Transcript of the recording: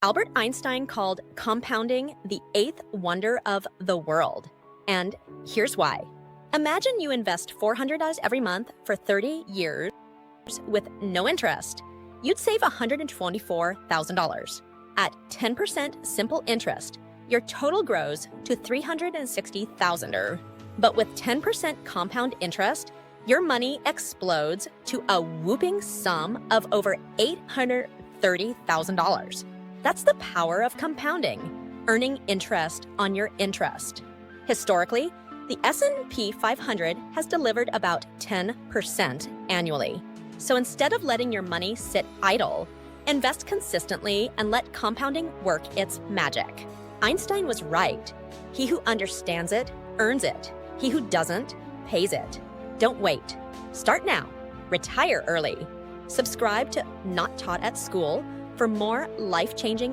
Albert Einstein called compounding the eighth wonder of the world. And here's why. Imagine you invest $400 every month for 30 years with no interest. You'd save $124,000. At 10% simple interest, your total grows to $360,000. But with 10% compound interest, your money explodes to a whooping sum of over $830,000. That's the power of compounding, earning interest on your interest. Historically, the S&P 500 has delivered about 10% annually. So instead of letting your money sit idle, invest consistently and let compounding work its magic. Einstein was right. He who understands it, earns it. He who doesn't, pays it. Don't wait. Start now. Retire early. Subscribe to Not Taught at School for more life-changing